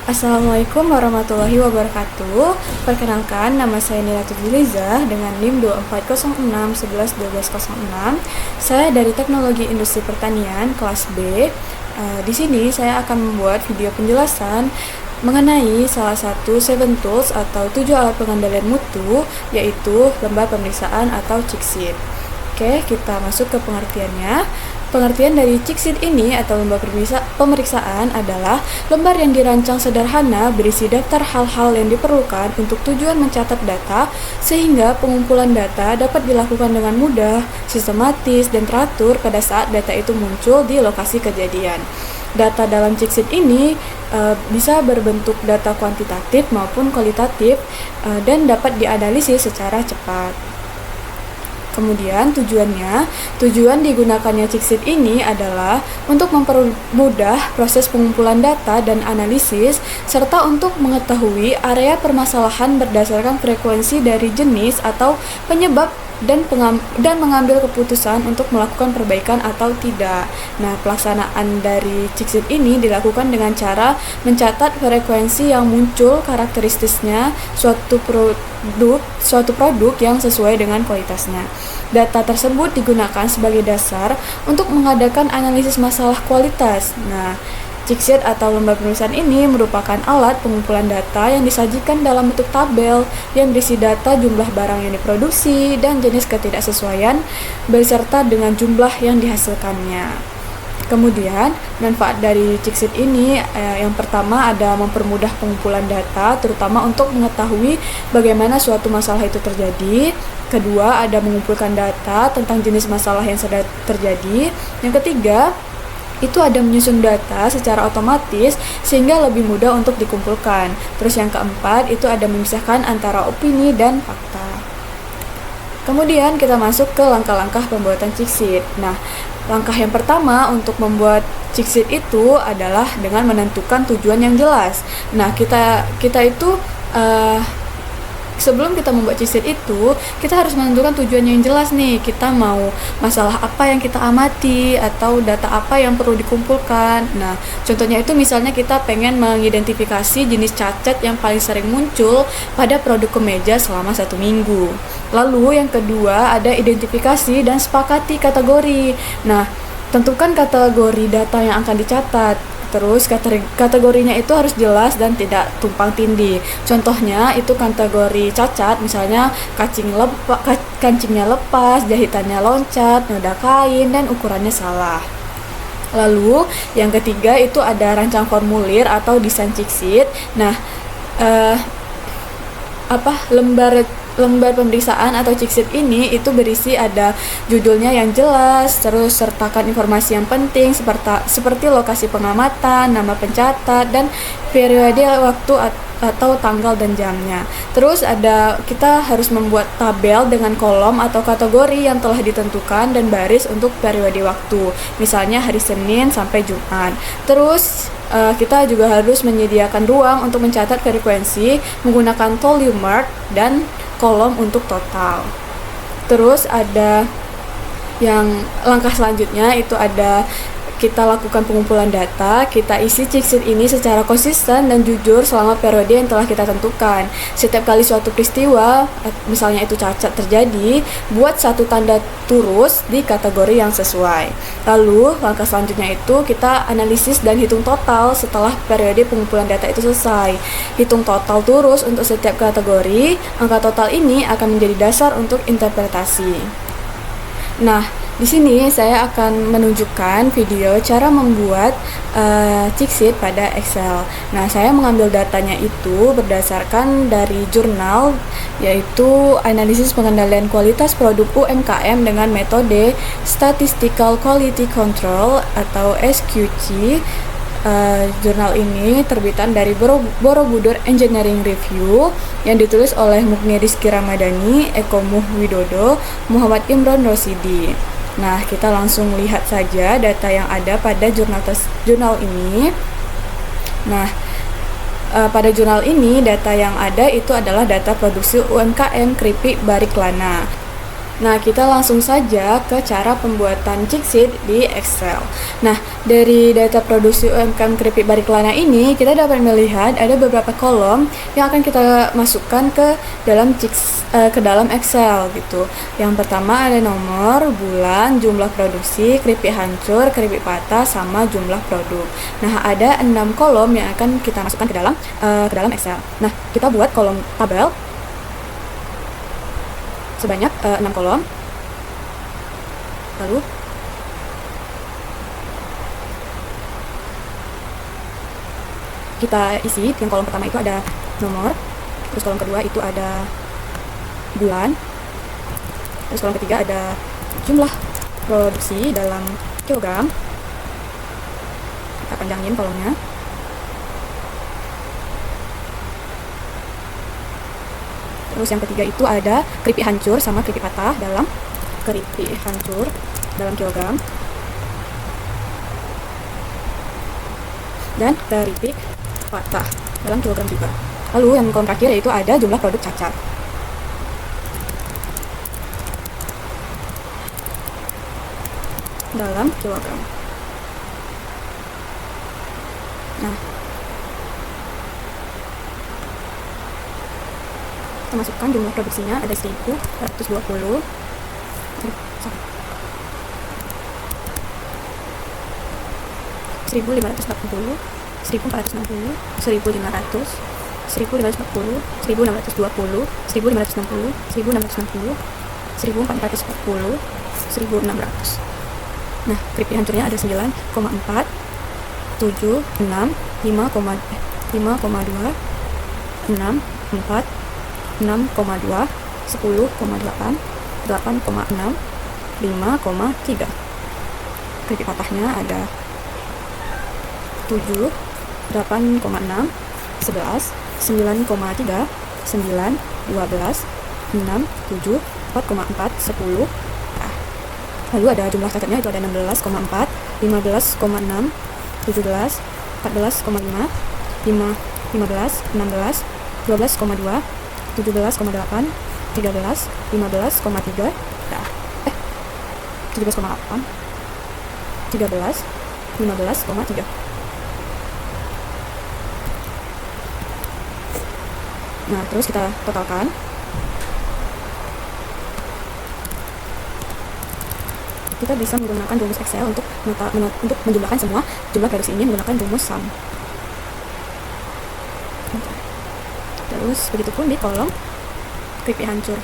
Assalamualaikum warahmatullahi wabarakatuh. Perkenalkan, nama saya Nila Tudiliza dengan NIM 2406111206. Saya dari Teknologi Industri Pertanian kelas B. Di sini saya akan membuat video penjelasan mengenai salah satu 7 tools atau 7 alat pengendalian mutu, yaitu lembar pemeriksaan atau CIC-sheet. Oke, kita masuk ke pengertiannya. Pengertian dari CIC-sheet ini atau lembar pemeriksaan adalah lembar yang dirancang sederhana berisi daftar hal-hal yang diperlukan untuk tujuan mencatat data sehingga pengumpulan data dapat dilakukan dengan mudah, sistematis, dan teratur pada saat data itu muncul di lokasi kejadian. Data dalam CIC-sheet ini bisa berbentuk data kuantitatif maupun kualitatif dan dapat dianalisis secara cepat. Kemudian tujuan digunakannya CIC-sheet ini adalah untuk mempermudah proses pengumpulan data dan analisis, serta untuk mengetahui area permasalahan berdasarkan frekuensi dari jenis atau penyebab dan mengambil keputusan untuk melakukan perbaikan atau tidak. Nah, pelaksanaan dari CIC-sheet ini dilakukan dengan cara mencatat frekuensi yang muncul, karakteristiknya suatu produk yang sesuai dengan kualitasnya. Data tersebut digunakan sebagai dasar untuk mengadakan analisis masalah kualitas. Nah, CIC-sheet atau lembar penulisan ini merupakan alat pengumpulan data yang disajikan dalam bentuk tabel yang berisi data jumlah barang yang diproduksi dan jenis ketidaksesuaian beserta dengan jumlah yang dihasilkannya. Kemudian, manfaat dari CIC-sheet ini yang pertama ada mempermudah pengumpulan data, terutama untuk mengetahui bagaimana suatu masalah itu terjadi. Kedua, ada mengumpulkan data tentang jenis masalah yang sedang terjadi. Yang ketiga, itu ada menyusun data secara otomatis sehingga lebih mudah untuk dikumpulkan. Terus yang keempat, itu ada memisahkan antara opini dan fakta. Kemudian kita masuk ke langkah-langkah pembuatan CIC-sheet. Nah, langkah yang pertama untuk membuat CIC-sheet itu adalah dengan menentukan tujuan yang jelas. Nah, kita itu sebelum kita membuat CIC-sheet itu, kita harus menentukan tujuan yang jelas nih. Kita mau masalah apa yang kita amati atau data apa yang perlu dikumpulkan. Nah, contohnya itu misalnya kita pengen mengidentifikasi jenis cacat yang paling sering muncul pada produk kemeja selama 1 minggu. Lalu yang kedua ada identifikasi dan sepakati kategori. Nah, tentukan kategori data yang akan dicatat. Terus kategorinya itu harus jelas dan tidak tumpang tindih. Contohnya itu kategori cacat, misalnya kancingnya lepas, jahitannya loncat, noda kain, dan ukurannya salah. Lalu yang ketiga itu ada rancang formulir atau desain CIC-sheet. Nah, lembar pemeriksaan atau CIC-sheet ini itu berisi ada judulnya yang jelas, terus sertakan informasi yang penting seperti lokasi pengamatan, nama pencatat, dan periode waktu atau tanggal dan jamnya. Terus kita harus membuat tabel dengan kolom atau kategori yang telah ditentukan dan baris untuk periode waktu, misalnya hari Senin sampai Jumat. Terus kita juga harus menyediakan ruang untuk mencatat frekuensi menggunakan volume mark dan kolom untuk total. Terus ada yang langkah selanjutnya itu ada kita lakukan pengumpulan data, kita isi CIC-sheet ini secara konsisten dan jujur selama periode yang telah kita tentukan. Setiap kali suatu peristiwa, misalnya itu cacat terjadi, buat satu tanda turus di kategori yang sesuai. Lalu, langkah selanjutnya itu kita analisis dan hitung total setelah periode pengumpulan data itu selesai. Hitung total turus untuk setiap kategori, angka total ini akan menjadi dasar untuk interpretasi. Nah, di sini saya akan menunjukkan video cara membuat CIC-sheet pada Excel. Nah, saya mengambil datanya itu berdasarkan dari jurnal, yaitu Analisis Pengendalian Kualitas Produk UMKM dengan metode Statistical Quality Control atau SQC. Jurnal ini terbitan dari Borobudur Engineering Review yang ditulis oleh Mukni Rizky Ramadhani, Eko Widodo, Muhammad Imron Rosidi. Nah, kita langsung lihat saja data yang ada pada jurnal ini. Nah, pada jurnal ini data yang ada itu adalah data produksi UMKM keripik Bariklana. Nah, kita langsung saja ke cara pembuatan cheat sheet di Excel. Nah, dari data produksi UMKM keripik Barikelana ini, kita dapat melihat ada beberapa kolom yang akan kita masukkan ke dalam Excel gitu. Yang pertama ada nomor, bulan, jumlah produksi, keripik hancur, keripik patah, sama jumlah produk. Nah, ada 6 kolom yang akan kita masukkan ke dalam Excel. Nah, kita buat kolom tabel sebanyak 6 kolom. Lalu kita isi, yang kolom pertama itu ada nomor, terus kolom kedua itu ada bulan, terus kolom ketiga ada jumlah produksi dalam kilogram. Kita panjangin kolomnya. Terus yang ketiga itu ada keripik hancur sama keripik patah dalam kilogram. Dan keripik patah dalam kilogram juga. Lalu yang kolom terakhir yaitu ada jumlah produk cacat. Dalam kilogram. Nah, kita masukkan jumlah produksinya ada 1.420, 1.540, 1.460, 1.500, 1.540, 1.620, 1.560, 1.660, 1.440, 1.600. Nah, keripik hancurnya ada 9,4, 7, 6, 5,2, 6, 4, 6,2, 10,8, 8,6, 5,3. Keripik patahnya ada 7, 8,6, 11, 9,3, 9, 12, 6, 7, 4,4, 10. Lalu ada jumlah cacatnya itu ada 16,4, 15,6, 17, 14,5, 15, 16, 12,2, 17,8, 13, 15,3, 17,8, 13, 15,3. Nah, terus kita totalkan. Kita bisa menggunakan rumus Excel untuk menjumlahkan semua jumlah produksi ini menggunakan rumus sum. Terus begitupun di kolom keripik hancur.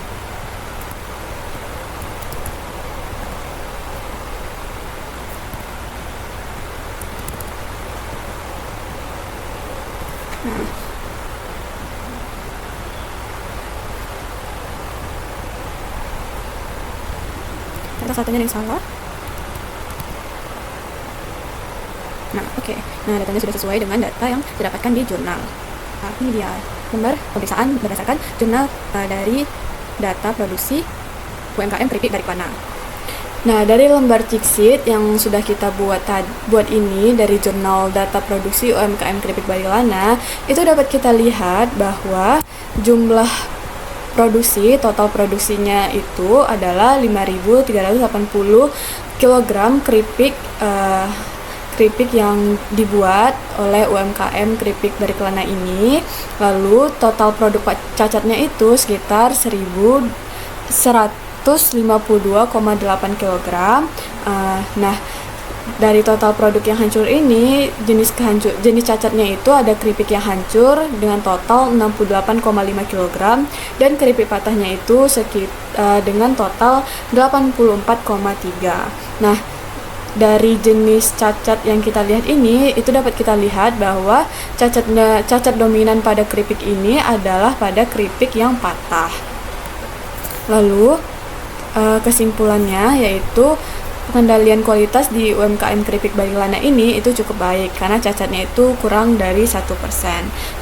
Nah, ternyata satunya yang salah. Nah, oke. Nah, datanya sudah sesuai dengan data yang didapatkan di jurnal. Nah, ini dia lembar pemeriksaan berdasarkan jurnal dari data produksi UMKM keripik Barikelana. Nah, dari lembar cheat sheet yang sudah kita buat ini dari jurnal data produksi UMKM keripik Barikelana, itu dapat kita lihat bahwa jumlah total produksinya itu adalah 5.380 kg keripik yang dibuat oleh UMKM keripik Barikelana ini. Lalu total produk cacatnya itu sekitar 1.152,8 kg. Nah, dari total produk yang hancur ini, jenis cacatnya itu ada keripik yang hancur dengan total 68,5 kg dan keripik patahnya itu dengan total 84,3. Nah, dari jenis cacat yang kita lihat ini, itu dapat kita lihat bahwa cacat dominan pada keripik ini adalah pada keripik yang patah. Lalu kesimpulannya yaitu pengendalian kualitas di UMKM keripik Barikelana ini itu cukup baik karena cacatnya itu kurang dari 1%.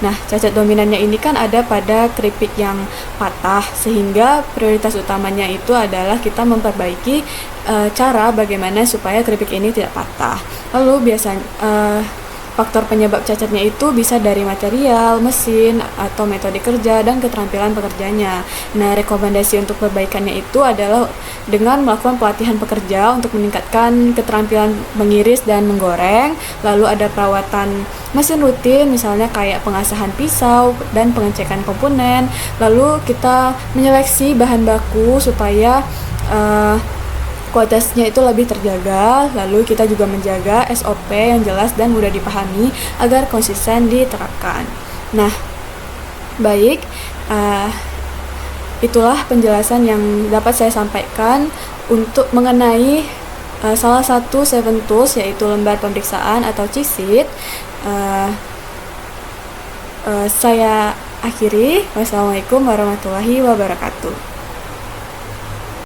Nah, cacat dominannya ini kan ada pada keripik yang patah, sehingga prioritas utamanya itu adalah kita memperbaiki cara bagaimana supaya keripik ini tidak patah. Lalu faktor penyebab cacatnya itu bisa dari material, mesin, atau metode kerja, dan keterampilan pekerjanya. Nah, rekomendasi untuk perbaikannya itu adalah dengan melakukan pelatihan pekerja untuk meningkatkan keterampilan mengiris dan menggoreng, lalu ada perawatan mesin rutin, misalnya kayak pengasahan pisau dan pengecekan komponen, lalu kita menyeleksi bahan baku supaya kualitasnya itu lebih terjaga, lalu kita juga menjaga SOP yang jelas dan mudah dipahami agar konsisten diterapkan. Nah, baik, itulah penjelasan yang dapat saya sampaikan untuk mengenai salah satu 7 tools, yaitu lembar pemeriksaan atau cheat sheet. Saya akhiri. Wassalamualaikum warahmatullahi wabarakatuh.